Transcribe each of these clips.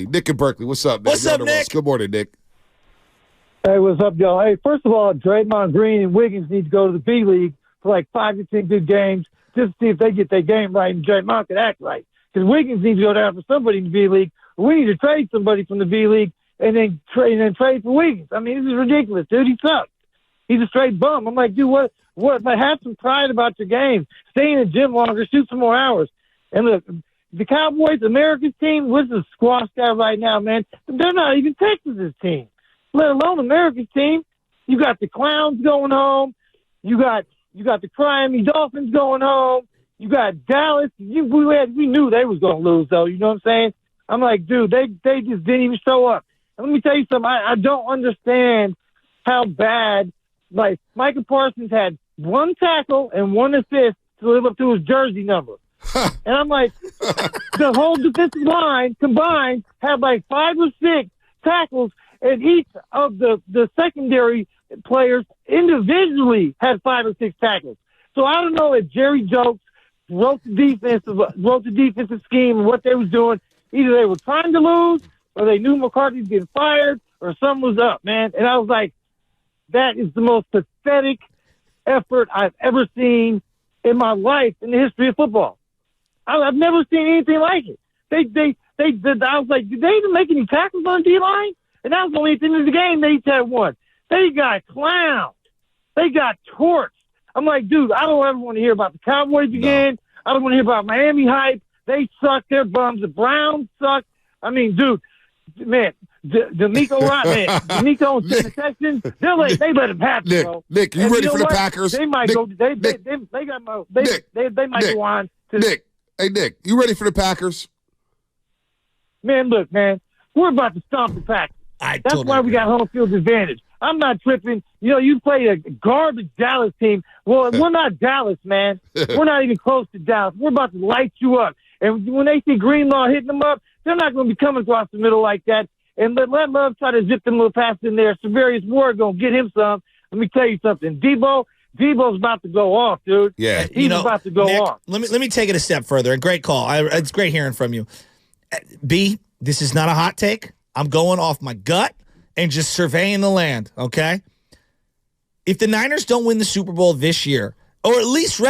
Nick in Berkeley, what's up, man? What's up, Nick? Good morning, Nick. Hey, what's up, y'all? Hey, first of all, Draymond Green and Wiggins need to go to the B League for like 5 to 10 good games just to see if they get their game right and Draymond can act right. Because Wiggins needs to go down for somebody in the B League. We need to trade somebody from the B League and then trade for Wiggins. I mean, this is ridiculous, dude. He sucks. He's a straight bum. I'm like, dude, what? But have some pride about your game. Stay in the gym longer. Shoot some more hours. And look, the Cowboys, America's team, this is a squash guy right now, man. They're not even Texas's team, let alone America's team. You got the Clowns going home. You got the Miami Dolphins going home. You got Dallas. We knew they was going to lose, though. You know what I'm saying? I'm like, dude, they just didn't even show up. And let me tell you something. I don't understand how bad. Like, Micah Parsons had 1 tackle and 1 assist to live up to his jersey number. And I'm like, the whole defensive line combined had like 5 or 6 tackles, and each of the secondary players individually had 5 or 6 tackles. So I don't know if Jerry Jokes wrote the defensive scheme and what they was doing. Either they were trying to lose, or they knew McCarthy was getting fired, or something was up, man. And I was like, that is the most pathetic effort I've ever seen in my life in the history of football. I've never seen anything like it. I was like, did they even make any tackles on D-line? And that was only at the end of the game they each had 1. They got clowned. They got torched. I'm like, dude, I don't ever want to hear about the Cowboys again. No. I don't want to hear about Miami hype. They suck. They're bums. The Browns suck. I mean, dude, man, D'Amico and the Texans, they let him have it, bro. Nick, you ready for the Packers? They might go. They might go on to Nick. Hey, Nick, you ready for the Packers? Man, look, man, we're about to stomp the Packers. That's why we got home field advantage. I'm not tripping. You know, you play a garbage Dallas team. Well, we're not Dallas, man. We're not even close to Dallas. We're about to light you up. And when they see Greenlaw hitting them up, they're not going to be coming across the middle like that. And let Love try to zip them little passes in there. Severius Ward going to get him some. Let me tell you something. Debo's about to go off, dude. Yeah. He's about to go Nick, off. Let me take it a step further. A great call. It's great hearing from you. B, this is not a hot take. I'm going off my gut and just surveying the land, okay? If the Niners don't win the Super Bowl this year, or at least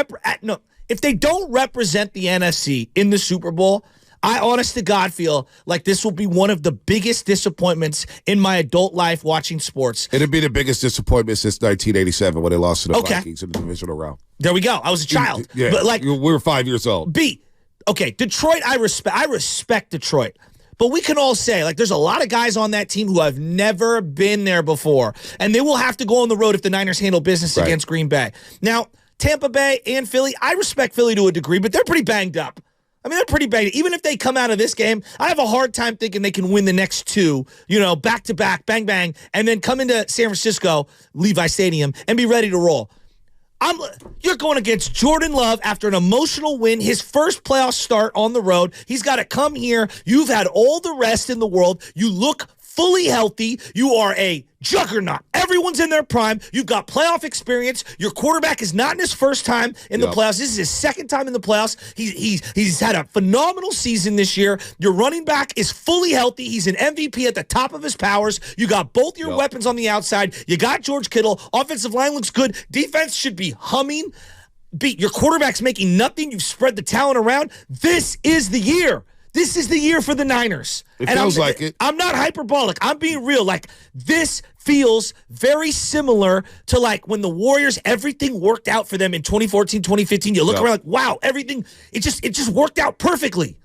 if they don't represent the NFC in the Super Bowl, I honest to God feel like this will be one of the biggest disappointments in my adult life watching sports. It'd be the biggest disappointment since 1987 when they lost to the Vikings in the divisional round. There we go. I was a child. Yeah, but we were 5 years old. Okay, Detroit, I respect Detroit. But we can all say, like, there's a lot of guys on that team who have never been there before, and they will have to go on the road if the Niners handle business against Green Bay. Now, Tampa Bay and Philly, I respect Philly to a degree, but they're pretty banged up. I mean, they're pretty banged. Even if they come out of this game, I have a hard time thinking they can win the next 2, back-to-back, bang, bang, and then come into San Francisco, Levi Stadium, and be ready to roll. You're going against Jordan Love after an emotional win, his first playoff start on the road. He's got to come here. You've had all the rest in the world. You look fully healthy. You are a juggernaut. Everyone's in their prime. You've got playoff experience. Your quarterback is not in his first time in the playoffs. This is his second time in the playoffs. He's had a phenomenal season this year. Your running back is fully healthy. He's an MVP at the top of his powers. You got both your weapons on the outside. You got George Kittle. Offensive line looks good. Defense should be humming. Your quarterback's making nothing. You've spread the talent around. This is the year. This is the year for the Niners. It feels like it. I'm not hyperbolic. I'm being real. Like, this feels very similar to, like, when the Warriors, everything worked out for them in 2014, 2015. You look around like, wow, everything, it just worked out perfectly.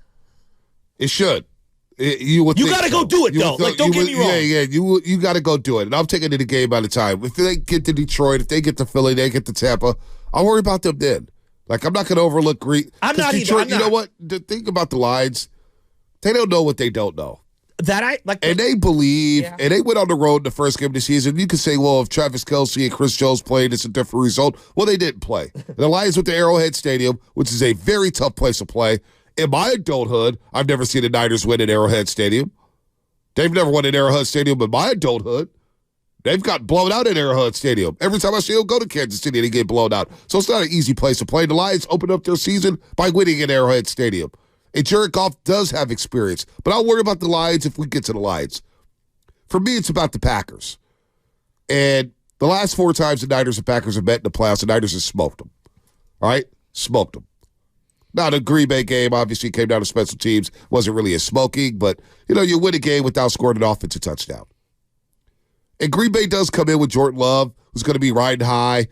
It should. You got to go do it, though. Don't get me wrong. Yeah. You got to go do it. And I'm taking it a game at a time. If they get to Detroit, if they get to Philly, they get to Tampa, I'll worry about them then. Like, I'm not going to overlook Green. I'm not Detroit, either. You know what? The thing about the Lions, they don't know what they don't know. And they believe, and they went on the road the first game of the season. You could say, well, if Travis Kelce and Chris Jones played, it's a different result. Well, they didn't play. The Lions went to Arrowhead Stadium, which is a very tough place to play. In my adulthood, I've never seen the Niners win at Arrowhead Stadium. They've never won at Arrowhead Stadium in my adulthood. They've got blown out at Arrowhead Stadium. Every time I see them go to Kansas City, they get blown out. So it's not an easy place to play. The Lions opened up their season by winning at Arrowhead Stadium. And Jared Goff does have experience. But I'll worry about the Lions if we get to the Lions. For me, it's about the Packers. And the last 4 times the Niners and Packers have met in the playoffs, the Niners have smoked them. All right? Smoked them. Now, the Green Bay game obviously came down to special teams. Wasn't really a smoking, but, you win a game without scoring an offensive touchdown. And Green Bay does come in with Jordan Love, who's going to be riding high,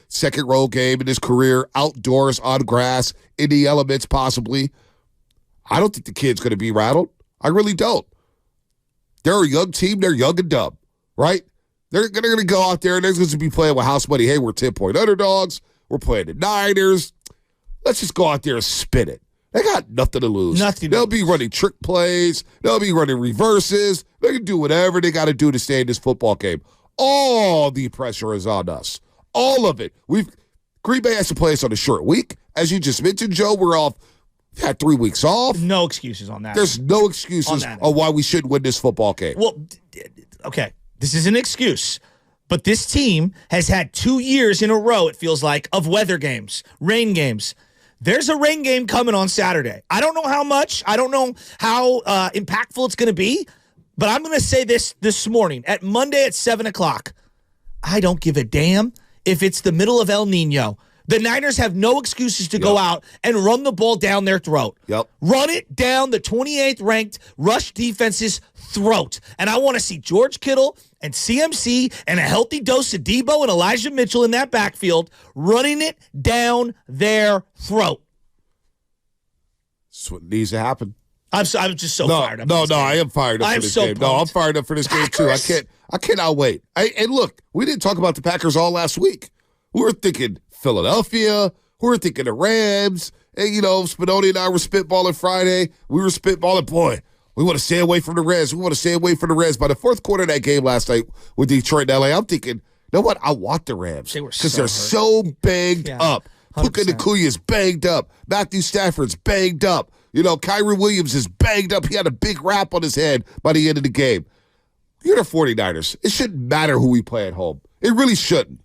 second road game in his career, outdoors, on grass, in the elements possibly. I don't think the kid's going to be rattled. I really don't. They're a young team. They're young and dumb, right? They're going to go out there and they're going to be playing with house money. Hey, we're 10-point underdogs. We're playing the Niners. Let's just go out there and spin it. They got nothing to lose. They'll be running trick plays. They'll be running reverses. They can do whatever they got to do to stay in this football game. All the pressure is on us. All of it. Green Bay has to play us on a short week. As you just mentioned, Joe, we've had 3 weeks off. No excuses on that. There's no excuses on why we shouldn't win this football game. Well, okay, this is an excuse. But this team has had 2 years in a row, it feels like, of weather games, rain games. There's a rain game coming on Saturday. I don't know how much. I don't know how impactful it's going to be. But I'm going to say this morning, at Monday at 7 o'clock. I don't give a damn if it's the middle of El Nino. The Niners have no excuses to go out and run the ball down their throat. Yep. Run it down the 28th ranked rush defense's throat. And I want to see George Kittle and CMC and a healthy dose of Debo and Elijah Mitchell in that backfield running it down their throat. That's what needs to happen. I'm just so fired up. No, I am fired up for this game. Pumped. No, I'm fired up for this game too. I cannot wait. And look, we didn't talk about the Packers all last week. We were thinking Philadelphia. We were thinking the Rams. And, Spinoni and I were spitballing Friday. We were spitballing, boy, we want to stay away from the Reds. We want to stay away from the Reds. By the fourth quarter of that game last night with Detroit and LA, I'm thinking, you know what? I want the Rams. Because they're so banged up. Puka Nakuya's banged up. Matthew Stafford's banged up. Kyrie Williams is banged up. He had a big rap on his head by the end of the game. You're the 49ers. It shouldn't matter who we play at home. It really shouldn't.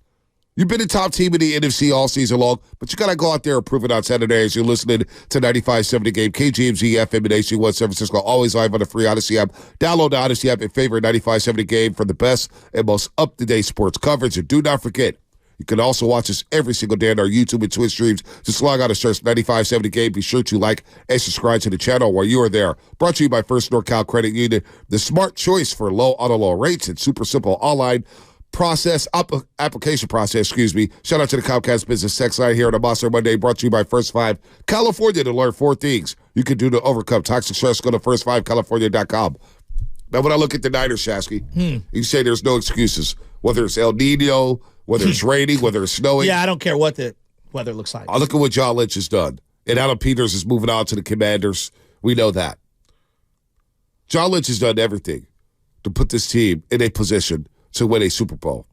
You've been a top team in the NFC all season long, but you got to go out there and prove it on Saturday as you're listening to 95.7 The Game, KGMZ, FM, and AC1 San Francisco, always live on the free Odyssey app. Download the Odyssey app and favorite 95.7 The Game for the best and most up-to-date sports coverage. And do not forget, you can also watch us every single day on our YouTube and Twitch streams. Just log on and search 95.7 The Game. Be sure to like and subscribe to the channel while you are there. Brought to you by First NorCal Credit Union, the smart choice for low auto loan rates and super simple online application process, Shout out to the Comcast Business Text line here on a Monster Monday, brought to you by First 5 California to learn 4 things you can do to overcome toxic stress. Go to first5california.com. Now, when I look at the Niners, Shasky, you say there's no excuses, whether it's El Nino, whether it's raining, whether it's snowing. Yeah, I don't care what the weather looks like. I look at what John Lynch has done. And Adam Peters is moving on to the Commanders. We know that. John Lynch has done everything to put this team in a position to win a Super Bowl.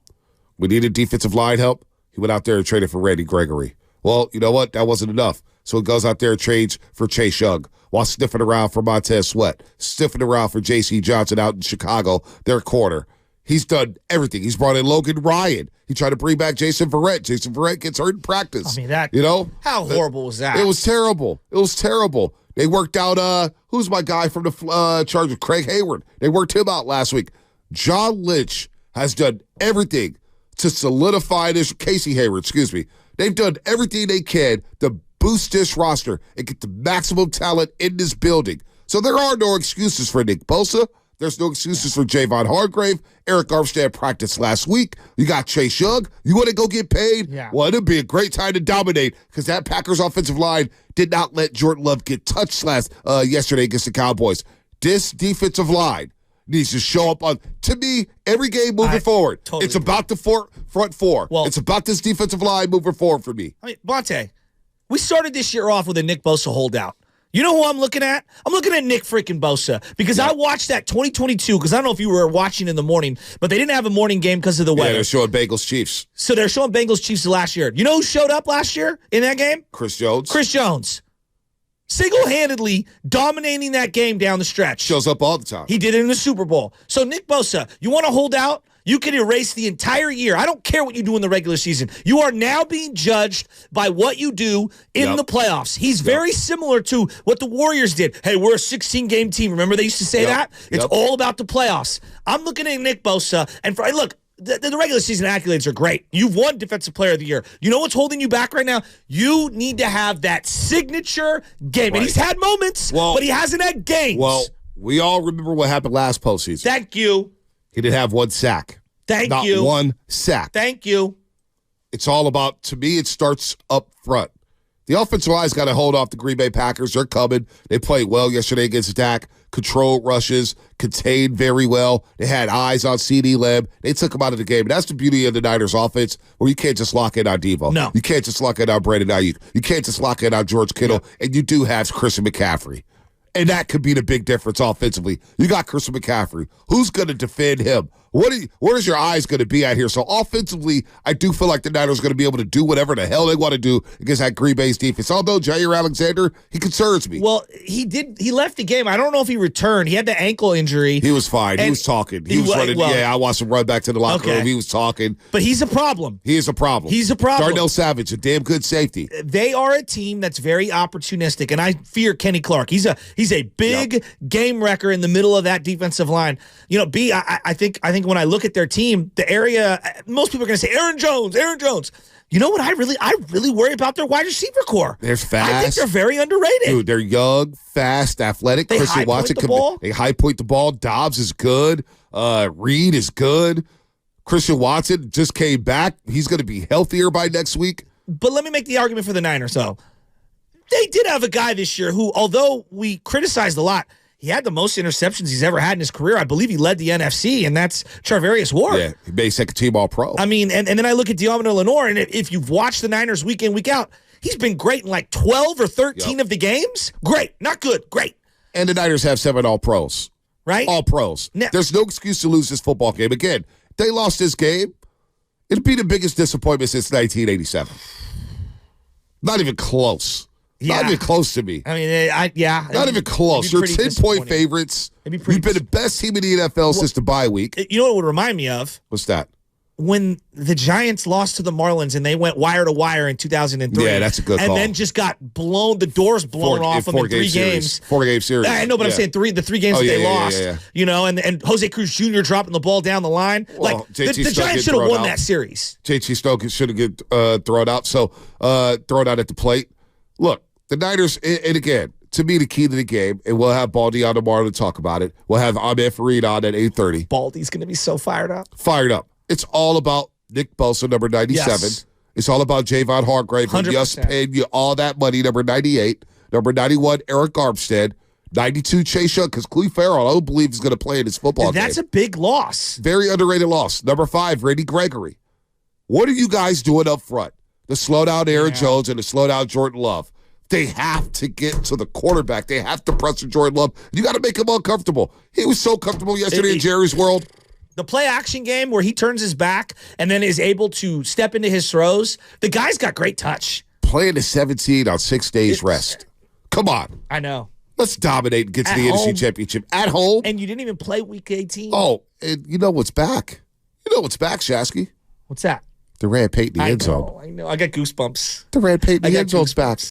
We needed defensive line help. He went out there and traded for Randy Gregory. Well, you know what? That wasn't enough. So he goes out there and trades for Chase Young while sniffing around for Montez Sweat, sniffing around for J.C. Johnson out in Chicago, their corner. He's done everything. He's brought in Logan Ryan. He tried to bring back Jason Verrett. Jason Verrett gets hurt in practice. I mean, that, how horrible was that? It was terrible. It was terrible. They worked out, who's my guy from the Chargers? Craig Hayward. They worked him out last week. John Lynch has done everything to solidify this. Casey Hayward, They've done everything they can to boost this roster and get the maximum talent in this building. So there are no excuses for Nick Bosa. There's no excuses for Javon Hargrave. Eric Armstead practiced last week. You got Chase Young. You want to go get paid? Yeah. Well, it'd be a great time to dominate because that Packers offensive line did not let Jordan Love get touched yesterday against the Cowboys. This defensive line needs to show up to me, every game moving forward. Totally it's about the front four. Well, it's about this defensive line moving forward for me. I mean, Bonte, we started this year off with a Nick Bosa holdout. You know who I'm looking at? I'm looking at Nick freaking Bosa because I watched that 2022 because I don't know if you were watching in the morning, but they didn't have a morning game because of the weather. Yeah, they're showing Bengals Chiefs. So they're showing Bengals Chiefs last year. You know who showed up last year in that game? Chris Jones. Chris Jones. Single-handedly dominating that game down the stretch. Shows up all the time. He did it in the Super Bowl. So Nick Bosa, you want to hold out? You can erase the entire year. I don't care what you do in the regular season. You are now being judged by what you do in the playoffs. He's very similar to what the Warriors did. Hey, we're a 16-game team. Remember they used to say that? It's all about the playoffs. I'm looking at Nick Bosa, and look, the regular season accolades are great. You've won Defensive Player of the Year. You know what's holding you back right now? You need to have that signature game. And he's had moments, but he hasn't had games. Well, we all remember what happened last postseason. Thank you. He didn't have one sack. Thank you. Not one sack. Thank you. It's all about, to me, it starts up front. The offensive line's got to hold off the Green Bay Packers. They're coming. They played well yesterday against Dak. Controlled rushes, contained very well. They had eyes on CeeDee Lamb. They took him out of the game. And that's the beauty of the Niners offense, where you can't just lock in on Devo. No. You can't just lock in on Brandon Ayuk. You can't just lock in on George Kittle. Yeah. And you do have Christian McCaffrey. And that could be the big difference offensively. You got Christian McCaffrey. Who's going to defend him? Where's your eyes going to be at here? So offensively, I do feel like the Niners are going to be able to do whatever the hell they want to do against that Green Bay's defense. Although Jair Alexander, he concerns me. Well, he left the game. I don't know if he returned. He had the ankle injury. He was fine. He was talking. He was running. I watched him run back to the locker room. He was talking. But he's a problem. He is a problem. He's a problem. Darnell Savage, a damn good safety. They are a team that's very opportunistic, and I fear Kenny Clark. He's a big game wrecker in the middle of that defensive line. You know, I think when I look at their team, the area, most people are going to say Aaron Jones. You know what? I really worry about their wide receiver core. They're fast. I think they're very underrated. Dude, they're young, fast, athletic. They Christian Watson they high point the ball. Dobbs is good. Reed is good. Christian Watson just came back. He's going to be healthier by next week. But let me make the argument for the Niners, though. They did have a guy this year who, although we criticized a lot, he had the most interceptions he's ever had in his career. I believe he led the NFC, and that's Charvarius Ward. Yeah, he made second-team All-Pro. I mean, and then I look at Deommodore Lenoir, and if you've watched the Niners week in, week out, he's been great in like 12 or 13 of the games. Great. Not good. Great. And the Niners have 7 All-Pros. Right? All-Pros. Now, there's no excuse to lose this football game. Again, they lost this game. It'd be the biggest disappointment since 1987. Not even close. Yeah. Not even close to me. I mean, not even close. You're 10-point favorites. You've been the best team in the NFL since the bye week. You know what it would remind me of? What's that? When the Giants lost to the Marlins and they went wire to wire in 2003. Yeah, that's a good call. And then just got the doors blown off them in 3 games. 4-game series. I know, but I'm saying the 3 games that they lost. Yeah. You know, and Jose Cruz Jr. dropping the ball down the line. Well, the Giants should have won that series. JT Stokes should have get thrown out. So thrown out at the plate. Look, the Niners, and again, to me, the key to the game, and we'll have Baldy on tomorrow to talk about it. We'll have Ahmed Fareed on at 8:30. Baldy's going to be so fired up. Fired up. It's all about Nick Bosa, number 97. Yes. It's all about Javon Hargrave. And just paying you all that money, number 98. Number 91, Eric Armstead. 92, Chase Young, because Cleve Farrell, I don't believe he's going to play in his football game. That's a big loss. Very underrated loss. Number 5, Randy Gregory. What are you guys doing up front to slow down Aaron Jones and to slow down Jordan Love? They have to get to the quarterback. They have to pressure Jordan Love. You got to make him uncomfortable. He was so comfortable yesterday in Jerry's world. The play-action game where he turns his back and then is able to step into his throws, the guy's got great touch. Playing the 17 on 6 days rest. Come on. I know. Let's dominate and get to the NFC Championship. At home. And you didn't even play Week 18. Oh, and you know what's back? You know what's back, Shasky? What's that? The Red Payton in the end zone. I know. I got goosebumps. The Red Payton in the end zone's back.